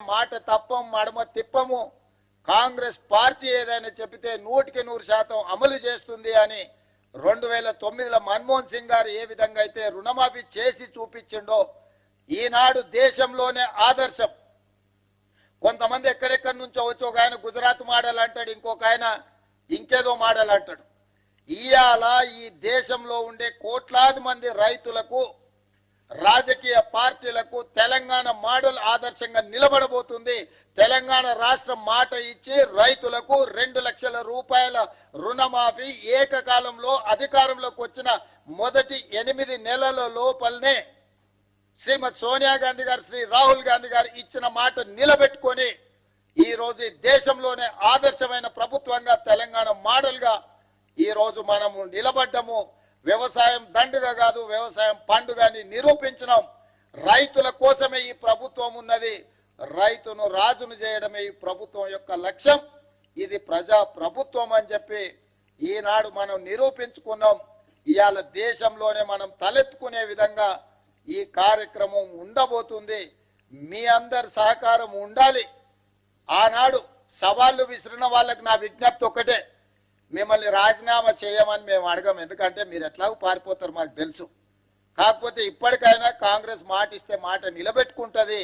మాట తప్పం మడమ తిప్పము కాంగ్రెస్ పార్టీ ఏదైనా చెబితే 100% అమలు చేస్తుంది అని 2009లో మన్మోహన్ సింగ్ గారు ఏ విధంగా అయితే రుణమాఫీ చేసి చూపించిండో ఈనాడు దేశంలోనే ఆదర్శం. కొంతమంది ఎక్కడెక్కడి నుంచో వచ్చి ఒక ఆయన గుజరాత్ మోడల్ అంటాడు, ఇంకొక ఆయన ఇంకేదో మోడల్ అంటాడు. ఇవాళ ఈ దేశంలో ఉండే కోట్లాది మంది రైతులకు రాజకీయ పార్టీలకు తెలంగాణ మోడల్ ఆదర్శంగా నిలబడబోతుంది. తెలంగాణ రాష్ట్రం మాట ఇచ్చి రైతులకు 2 లక్షల రూపాయల రుణమాఫీ ఏకకాలంలో అధికారంలోకి వచ్చిన మొదటి 8 నెలల లోపలనే శ్రీమతి సోనియా గాంధీ గారు, శ్రీ రాహుల్ గాంధీ గారు ఇచ్చిన మాట నిలబెట్టుకొని ఈ రోజు దేశంలోనే ఆదర్శమైన ప్రభుత్వంగా తెలంగాణ మోడల్ గా ఈ రోజు మనము నిలబడ్డము. వ్యవసాయం దండుగా కాదు, వ్యవసాయం పండుగని నిరూపించినాం. రైతుల కోసమే ఈ ప్రభుత్వం ఉన్నది. రైతును రాజును చేయడమే ఈ ప్రభుత్వం యొక్క లక్ష్యం. ఇది ప్రజా ప్రభుత్వం అని చెప్పి ఈనాడు మనం నిరూపించుకున్నాం. ఇవాళ దేశంలోనే మనం తలెత్తుకునే విధంగా ఈ కార్యక్రమం ఉండబోతుంది. మీ అందరి సహకారం ఉండాలి. ఆనాడు సవాళ్లు విసిరిన వాళ్ళకి నా విజ్ఞప్తి ఒకటే, మిమ్మల్ని రాజీనామా చేయమని మేము అడగం. ఎందుకంటే మీరు ఎట్లాగో పారిపోతారు మాకు తెలుసు. కాకపోతే ఇప్పటికైనా కాంగ్రెస్ మాట ఇస్తే మాట నిలబెట్టుకుంటుంది.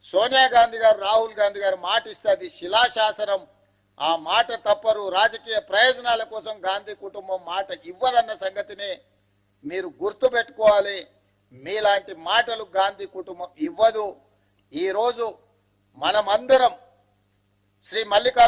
సోనియా గాంధీ గారు, రాహుల్ గాంధీ గారు మాట ఇస్తే అది శిలాశాసనం. ఆ మాట తప్పరు. రాజకీయ ప్రయోజనాల కోసం గాంధీ కుటుంబం మాట ఇవ్వదన్న సంగతిని మీరు గుర్తు పెట్టుకోవాలి. మీలాంటి మాటలు గాంధీ కుటుంబం ఇవ్వదు. ఈరోజు మనమందరం శ్రీ మల్లికార్జున